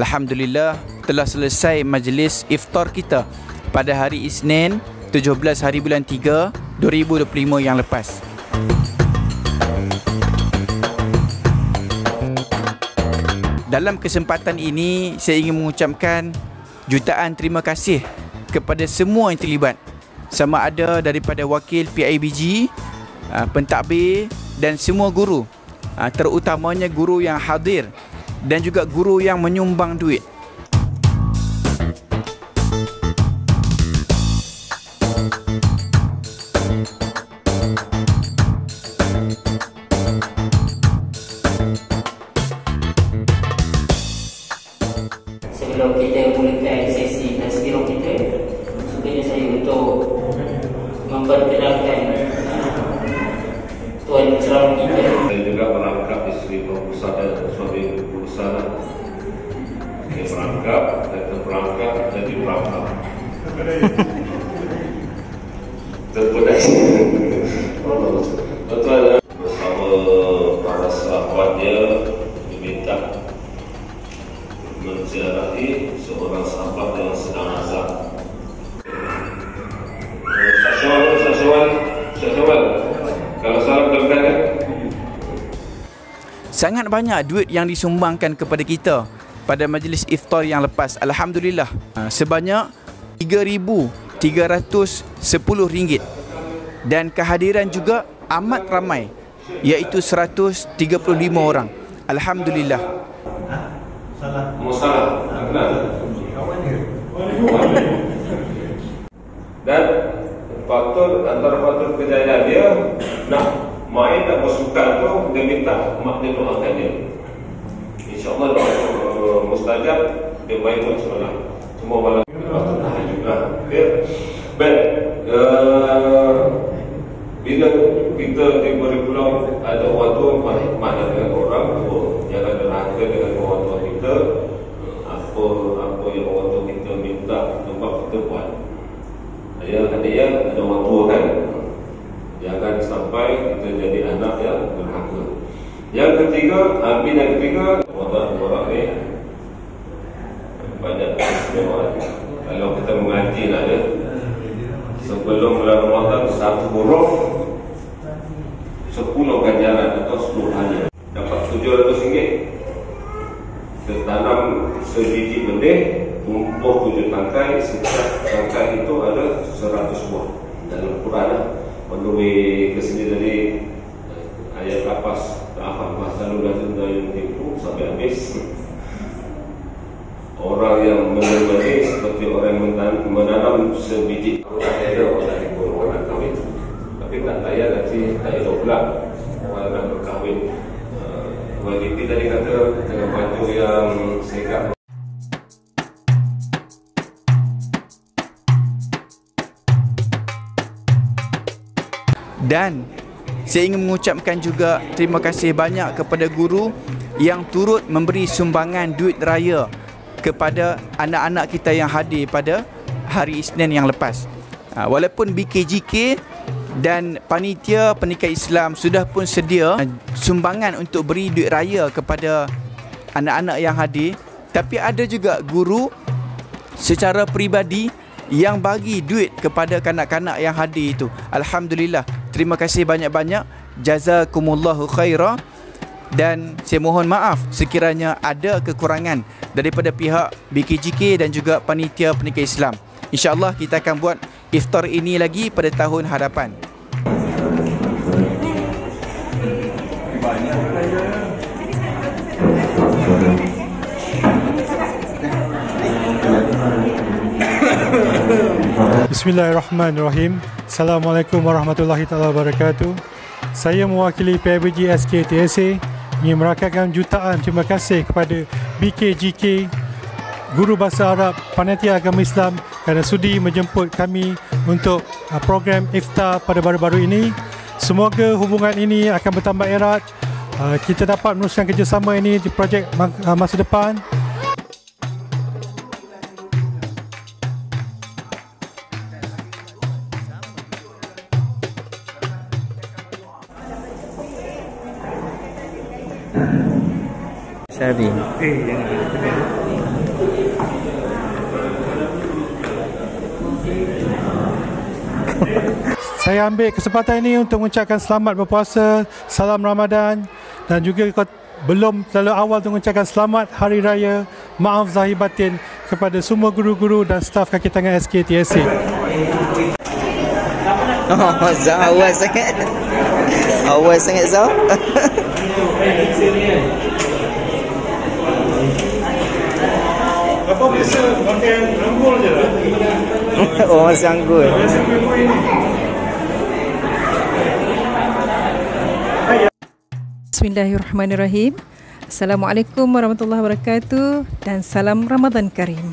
Alhamdulillah telah selesai majlis iftar kita pada hari Isnin 17 hari bulan 3 2025 yang lepas. Dalam kesempatan ini saya ingin mengucapkan jutaan terima kasih kepada semua yang terlibat, sama ada daripada wakil PIBG, pentadbir dan semua guru, terutamanya guru yang hadir dan juga guru yang menyumbang duit. Sebelum kita mulakan sesi tazkirah kita, sukanya saya untuk memperkenalkan tuan ceramah kita. Saya juga merangkap isteri berusaha dan suami berusaha. Saya merangkap dan terperangkap jadi merangkap. Terpedaya. Tuan bersama para sahabatnya diminta menziarahi seorang sahabat yang sedang azab. Syahsyawal, kalau salam terkadang. Sangat banyak duit yang disumbangkan kepada kita pada majlis iftar yang lepas. Alhamdulillah, sebanyak RM3,310 dan kehadiran juga amat ramai, iaitu 135 orang. Alhamdulillah. Musalah dan antara faktor kejayaan dia nak main nak bersukan tu, dia minta mak dia doakan dia. InsyaAllah mustajab, dia main pun semalam. Semua malam tahan juga dia. Baik, bila kita diberi pulau ada orang tua berhikmat dengan orang tua, jangan derhaka dengan orang tua kita. Apa yang orang tua kita minta tempat kita buat. Hadiah ada orang tua kan. Jangan sampai kita jadi anak yang derhaka. Yang ketiga, orang ni banyak istimewa. Kalau kita mengaji lah ya, sebelum bulan Ramadan 1 huruf 10 ganjaran atau 10 hanya dapat RM700. Kita tanam sebiji benih, tumbuh 7 tangkai, setiap tangkai itu ada 100 buah. Dalam Quran menurut kesini dari ayat lapas ta'afan masalu dan yang tipu sampai habis. Orang yang menerima seperti orang yang menanam sebiji. Ada orang yang orang kahwin, tapi tak layak nanti tak elok pula orang nak berkahwin. Wajib tadi kata dengan baju yang segak. Dan saya ingin mengucapkan juga terima kasih banyak kepada guru yang turut memberi sumbangan duit raya kepada anak-anak kita yang hadir pada hari Isnin yang lepas. Walaupun BKJK dan panitia pendidikan Islam sudah pun sedia sumbangan untuk beri duit raya kepada anak-anak yang hadir, tapi ada juga guru secara peribadi yang bagi duit kepada kanak-kanak yang hadir itu. Alhamdulillah, terima kasih banyak-banyak. Jazakumullahu khaira. Dan saya mohon maaf sekiranya ada kekurangan daripada pihak BKJK dan juga panitia pendidikan Islam. InsyaAllah kita akan buat iftar ini lagi pada tahun hadapan. Bismillahirrahmanirrahim. Assalamualaikum warahmatullahi wabarakatuh. Saya mewakili PIBG SK TSA ingin merakamkan jutaan terima kasih kepada BKJK, Guru Bahasa Arab, Panitia Agama Islam kerana sudi menjemput kami untuk program iftar pada baru-baru ini. Semoga hubungan ini akan bertambah erat. Kita dapat meneruskan kerjasama ini di projek masa depan. Sabi. Jangan. Saya ambil kesempatan ini untuk mengucapkan selamat berpuasa, salam Ramadan, dan juga belum terlalu awal untuk mengucapkan selamat Hari Raya, maaf zahir batin kepada semua guru-guru dan staf kaki tangan SKTSA. Oh, Zah awal sangat. Awal sangat Zah. Apa biasa pakai anggul je lah. Oh, masih anggul. Bismillahirrahmanirrahim. Assalamualaikum warahmatullahi wabarakatuh dan salam Ramadan Karim.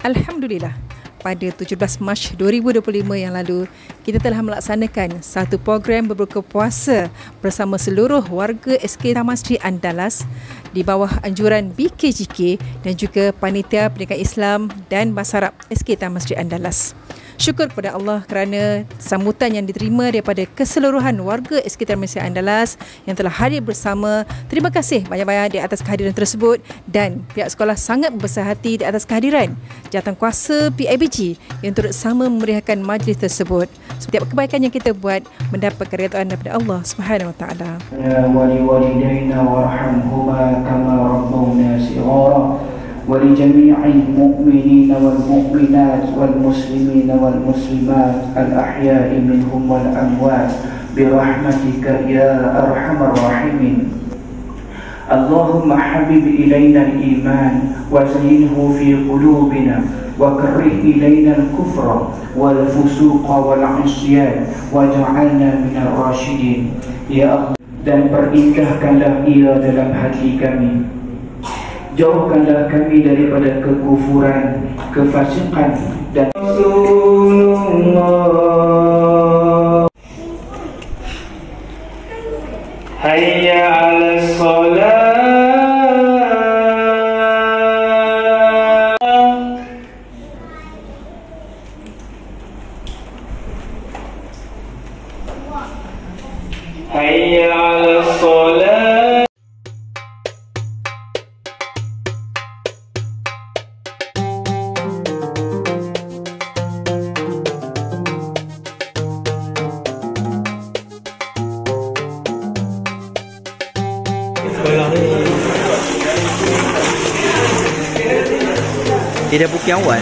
Alhamdulillah, pada 17 Mac 2025 yang lalu, kita telah melaksanakan satu program berbuka puasa bersama seluruh warga SK Taman Sri Andalas di bawah anjuran BKJK dan juga Panitia Pendidikan Islam dan Basarab SK Taman Sri Andalas. Syukur kepada Allah kerana sambutan yang diterima daripada keseluruhan warga SK Taman Sri Andalas yang telah hadir bersama. Terima kasih banyak-banyak di atas kehadiran tersebut, dan pihak sekolah sangat berbesar hati di atas kehadiran jawatankuasa PIBG yang turut sama memeriahkan majlis tersebut. Setiap kebaikan yang kita buat mendapat keridaan daripada Allah Subhanahu Wa Taala. Ya waliwalidayna warhamhuma kama rabbawna shighara. ولجميع المؤمنين والمؤمنات والمسلمين والمسلمات الأحياء منهم والأموات برحمتك يا أرحم الراحمين. اللهم حبب إلينا الإيمان وزينه في قلوبنا وكره إلينا الكفر والفسوق والعصيان واجعلنا من الراشدين يا الله. Dan perindahkanlah ia dalam hati kami. Jauhkanlah kami daripada kekufuran, kefasikan dan Rasulullah. Hayya 'alas salat. Hayya 'alas salat. Dia dah booking awal.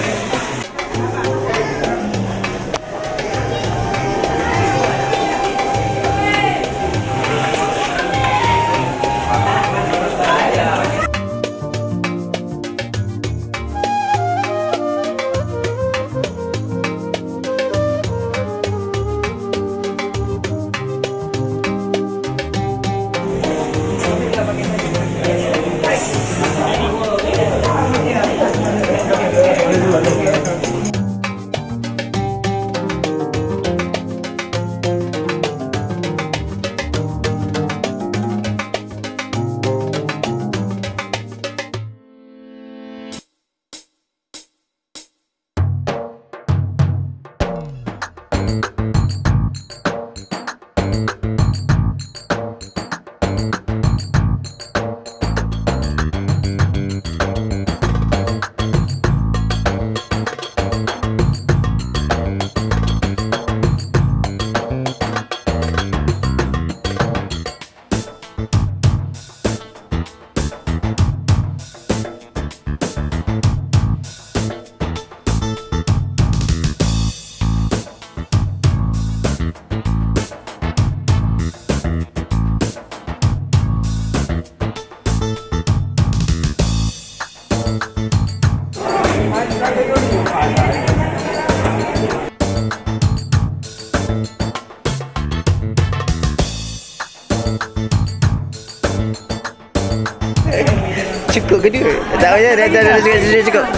Cukup ke dia? Tak payah, dah cukup.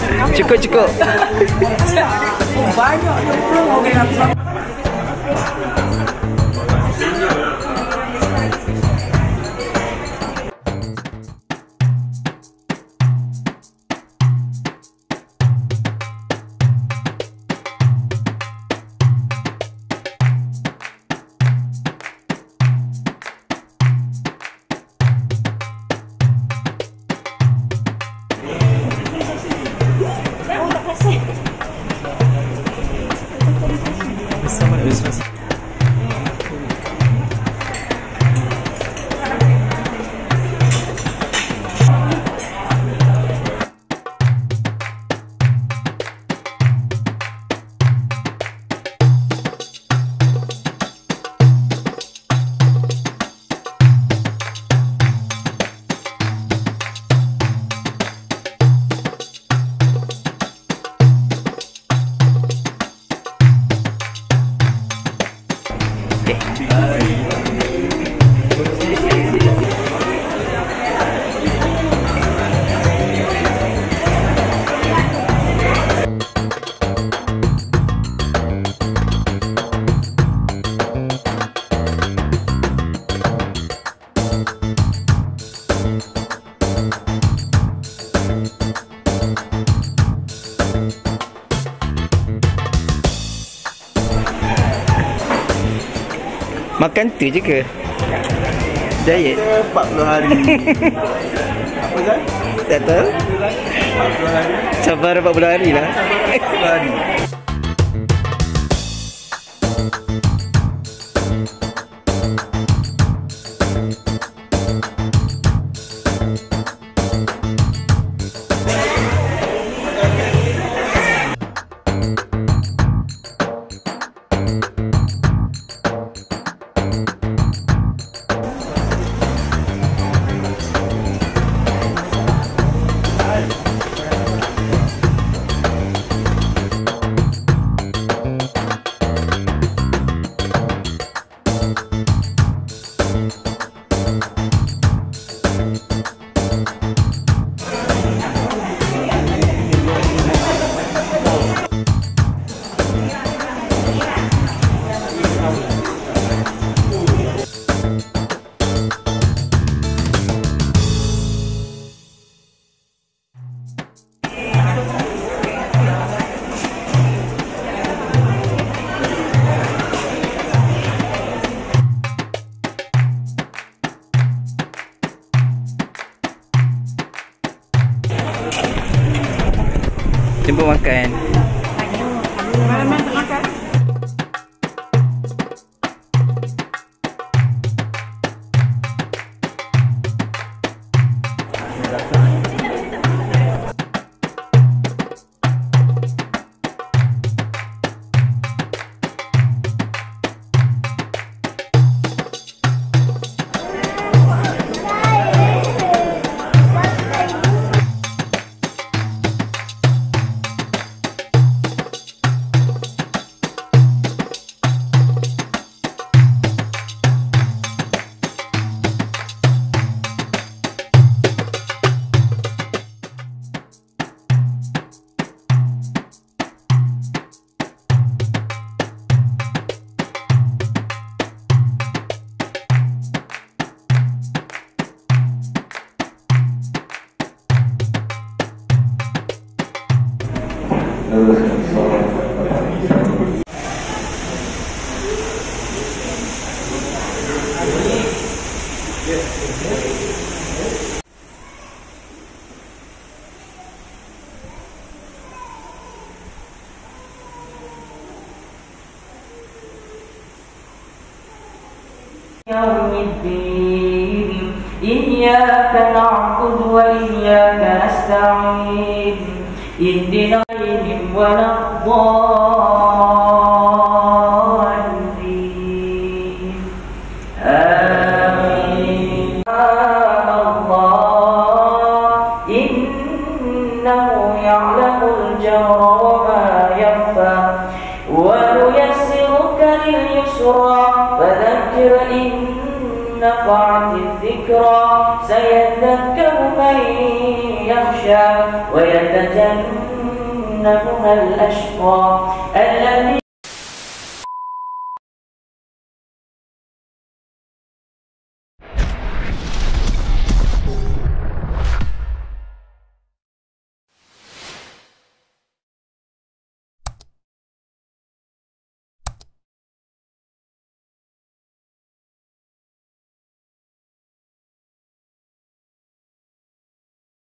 Cukup. Banyak. Makan tu je ke? Diet? 40 hari. Apa kan? Tak tahu. 40 hari. Sabar 40 hari lah. 40 hari. Jemput makan. Malam-malam tak makan. يوم الدين إياك نعبد وإياك نستعين اهدنا عليهم ولا الضالين آمين يا الله إنه يعلم الجهر وما يخفى ونيسرك لليسرى فذكر إن نفعت الذكرى سيذكر من يخشى ويتجنبها الأشقى الذي